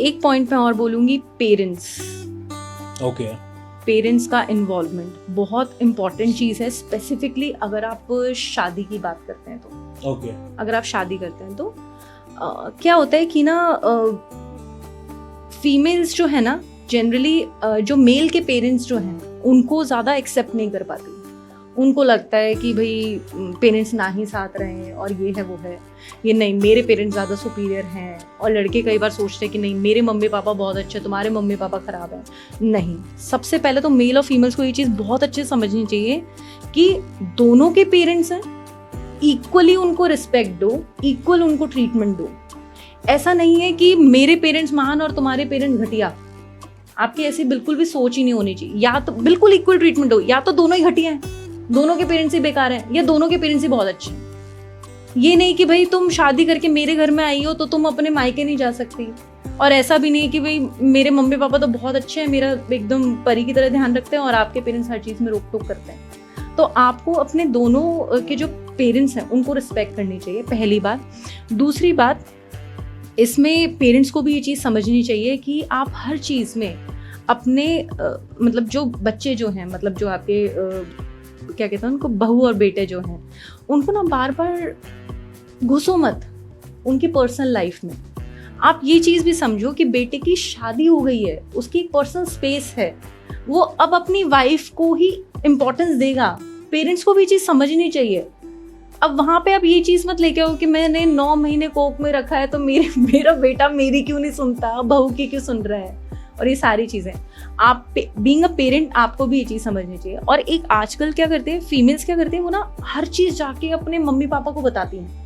एक पॉइंट मैं और बोलूँगी, पेरेंट्स। ओके। पेरेंट्स का इन्वॉल्वमेंट बहुत इम्पॉर्टेंट चीज़ है, स्पेसिफिकली अगर आप शादी की बात करते हैं तो। ओके। अगर आप शादी करते हैं तो क्या होता है कि ना, फीमेल्स जो है ना, जनरली जो मेल के पेरेंट्स जो हैं उनको ज़्यादा एक्सेप्ट नहीं कर पाती। उनको लगता है कि भाई पेरेंट्स ना ही साथ रहे हैं और ये है वो है, ये नहीं मेरे पेरेंट्स ज़्यादा सुपीरियर हैं। और लड़के कई बार सोचते हैं कि नहीं मेरे मम्मी पापा बहुत अच्छे, तुम्हारे मम्मी पापा ख़राब हैं। नहीं, सबसे पहले तो मेल और फीमेल्स को ये चीज़ बहुत अच्छे से समझनी चाहिए कि दोनों के पेरेंट्स हैं, इक्वली उनको रिस्पेक्ट दो, इक्वल उनको ट्रीटमेंट दो। ऐसा नहीं है कि मेरे पेरेंट्स महान और तुम्हारे पेरेंट्स घटिया। आपकी ऐसी बिल्कुल भी सोच ही नहीं होनी चाहिए। या तो बिल्कुल इक्वल ट्रीटमेंट दो, या तो दोनों ही घटिया हैं, दोनों के पेरेंट्स ही बेकार हैं, या दोनों के पेरेंट्स ही बहुत अच्छे हैं। ये नहीं कि भाई तुम शादी करके मेरे घर में आई हो तो तुम अपने मायके नहीं जा सकती, और ऐसा भी नहीं कि भाई मेरे मम्मी पापा तो बहुत अच्छे हैं, मेरा एकदम परी की तरह ध्यान रखते हैं और आपके पेरेंट्स हर चीज़ में रोक टोक करते हैं। तो आपको अपने दोनों के जो पेरेंट्स हैं उनको रिस्पेक्ट करनी चाहिए, पहली बात। दूसरी बात, इसमें पेरेंट्स को भी ये चीज़ समझनी चाहिए कि आप हर चीज़ में अपने मतलब जो बच्चे जो हैं, मतलब जो आपके क्या कहते हैं उनको, बहू और बेटे जो हैं, उनको ना बार बार घुसो मत उनकी पर्सनल लाइफ में। आप ये चीज़ भी समझो कि बेटे की शादी हो गई है, उसकी एक पर्सनल स्पेस है, वो अब अपनी वाइफ को ही इम्पोर्टेंस देगा। पेरेंट्स को भी ये चीज़ समझनी चाहिए। अब वहाँ पे आप ये चीज़ मत लेके आओ कि मैंने 9 महीने कोख में रखा है तो मेरा बेटा मेरी क्यों नहीं सुनता, बहू की क्यों सुन रहा है, और ये सारी चीज़ें। आप बीइंग अ पेरेंट आपको भी ये चीज़ समझनी चाहिए। और एक आजकल क्या करते हैं फीमेल्स, क्या करते हैं वो ना हर चीज़ जाके अपने मम्मी पापा को बताती हैं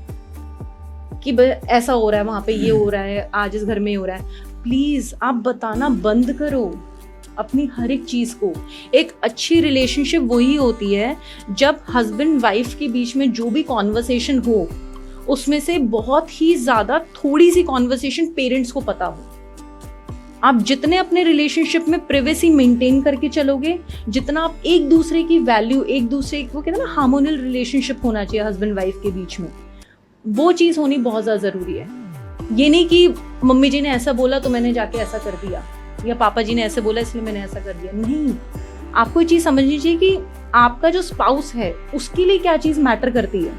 कि ऐसा हो रहा है, वहाँ पे ये हो रहा है, आज इस घर में हो रहा है। प्लीज़ आप बताना बंद करो अपनी हर एक चीज़ को। एक अच्छी रिलेशनशिप वही होती है जब हस्बैंड वाइफ के बीच में जो भी कॉन्वर्सेशन हो उसमें से बहुत ही ज़्यादा थोड़ी सी कॉन्वर्सेशन पेरेंट्स को पता हो। आप जितने अपने रिलेशनशिप में प्राइवेसी मेंटेन करके चलोगे, जितना आप एक दूसरे की वैल्यू, एक दूसरे को कहते हैं ना हार्मोनियल रिलेशनशिप होना चाहिए हस्बैंड वाइफ के बीच में, वो चीज़ होनी बहुत ज़्यादा ज़रूरी है। ये नहीं कि मम्मी जी ने ऐसा बोला तो मैंने जाके ऐसा कर दिया, या पापा जी ने ऐसे बोला इसलिए मैंने ऐसा कर दिया। नहीं, आपको ये चीज़ समझनी चाहिए कि आपका जो स्पाउस है उसके लिए क्या चीज़ मैटर करती है।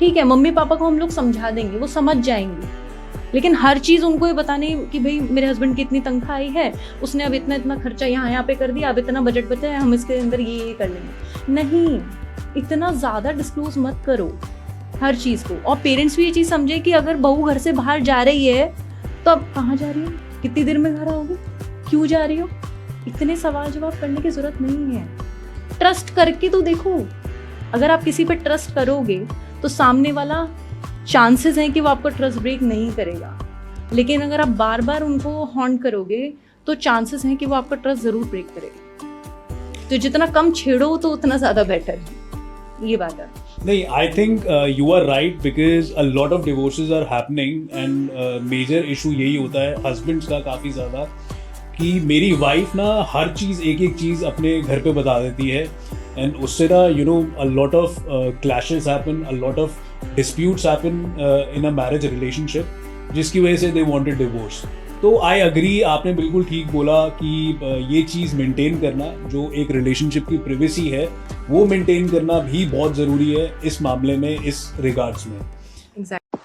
ठीक है, मम्मी पापा को हम लोग समझा देंगे, वो समझ जाएंगे, लेकिन हर चीज़ उनको ये बताने कि भाई मेरे हस्बैंड की इतनी तनख्वाह आई है, उसने अब इतना इतना खर्चा यहाँ पे कर दिया, अब इतना बजट बचा है, हम इसके अंदर ये कर लेंगे। नहीं, इतना ज़्यादा डिस्क्लोज मत करो हर चीज़ को। और पेरेंट्स भी ये चीज़ समझे कि अगर बहू घर से बाहर जा रही है तो अब कहाँ जा रही हो, कितनी देर में घर आओगे, क्यों जा रही हो, इतने सवाल जवाब करने की ज़रूरत नहीं है। ट्रस्ट करके तो देखो, अगर आप किसी पर ट्रस्ट करोगे तो सामने वाला चांसेस हैं कि वो आपको ट्रस्ट ब्रेक नहीं करेगा। लेकिन अगर आप बार बार उनको हॉन्ट करोगे तो चांसेस हैं कि वो आपका ट्रस्ट ज़रूर ब्रेक करेगा। तो जितना कम छेड़ो तो उतना ज़्यादा बेटर है, ये बात है। नहीं, I think you are right, because a lot of divorces are happening and major issue यही होता है हस्बैंड्स का काफ़ी ज़्यादा, कि मेरी वाइफ ना हर चीज़ एक एक चीज़ अपने घर पे बता देती है, एंड उससे ना you know a lot of clashes happen, a lot of disputes happen in a marriage relationship, जिसकी वजह से they wanted divorce। तो आई अग्री, आपने बिल्कुल ठीक बोला कि ये चीज़ मेंटेन करना, जो एक रिलेशनशिप की प्राइवेसी है वो मेंटेन करना भी बहुत ज़रूरी है इस मामले में, इस रिगार्ड्स में। Exactly.